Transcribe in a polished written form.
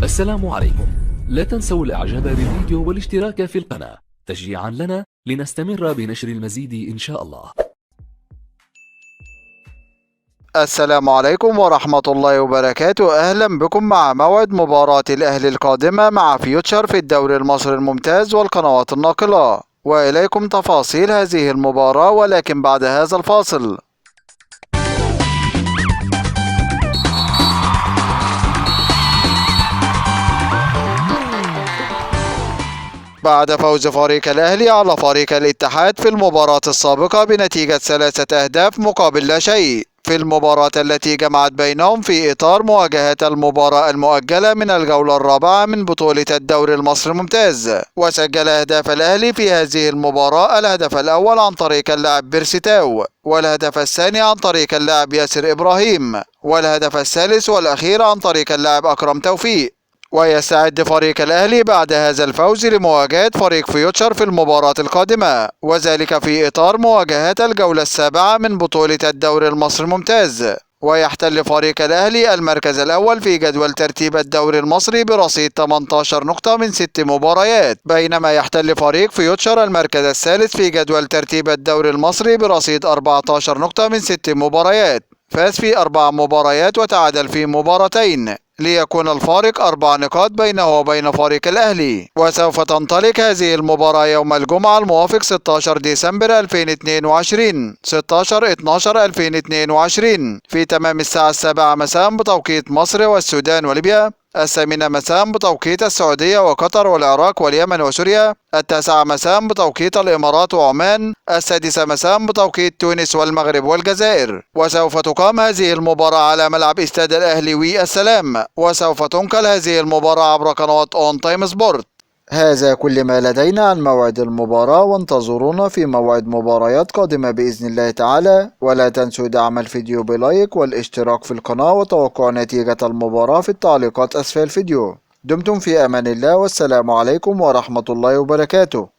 السلام عليكم. لا تنسوا الاعجاب بالفيديو والاشتراك في القناة تشجيعا لنا لنستمر بنشر المزيد إن شاء الله. السلام عليكم ورحمة الله وبركاته. أهلا بكم مع موعد مباراة الأهلي القادمة مع فيوتشر في الدوري المصري الممتاز والقنوات الناقلة، وإليكم تفاصيل هذه المباراة ولكن بعد هذا الفاصل. بعد فوز فريق الأهلي على فريق الاتحاد في المباراة السابقة بنتيجة 3 أهداف مقابل لا شيء في المباراة التي جمعت بينهم في إطار مواجهة المباراة المؤجلة من الجولة الرابعة من بطولة الدوري المصري الممتاز، وسجل أهداف الأهلي في هذه المباراة الهدف الأول عن طريق اللاعب بيرسيتاو، والهدف الثاني عن طريق اللاعب ياسر إبراهيم، والهدف الثالث والأخير عن طريق اللاعب أكرم توفيق. ويستعد فريق الأهلي بعد هذا الفوز لمواجهة فريق فيوتشر في المباراة القادمة، وذلك في إطار مواجهة الجولة السابعة من بطولة الدوري المصري الممتاز. ويحتل فريق الأهلي المركز الأول في جدول ترتيب الدوري المصري برصيد 18 نقطة من 6 مباريات، بينما يحتل فريق فيوتشر المركز الثالث في جدول ترتيب الدوري المصري برصيد 14 نقطة من 6 مباريات، فاز في 4 مباريات وتعادل في مباراتين، ليكون الفارق 4 نقاط بينه وبين فريق الأهلي. وسوف تنطلق هذه المباراة يوم الجمعة الموافق 16 ديسمبر 2022 16/12/2022 في تمام الساعة 7 مساء بتوقيت مصر والسودان وليبيا، 8 مساء بتوقيت السعودية وقطر والعراق واليمن وسوريا، 9 مساء بتوقيت الإمارات وعمان، 6 مساء بتوقيت تونس والمغرب والجزائر. وسوف تقام هذه المباراة على ملعب استاد الأهلي والسلام، وسوف تنقل هذه المباراة عبر قنوات اون تايم سبورت. هذا كل ما لدينا عن موعد المباراة، وانتظرونا في موعد مباريات قادمة بإذن الله تعالى، ولا تنسوا دعم الفيديو بلايك والاشتراك في القناة وتوقع نتيجة المباراة في التعليقات أسفل الفيديو. دمتم في أمان الله، والسلام عليكم ورحمة الله وبركاته.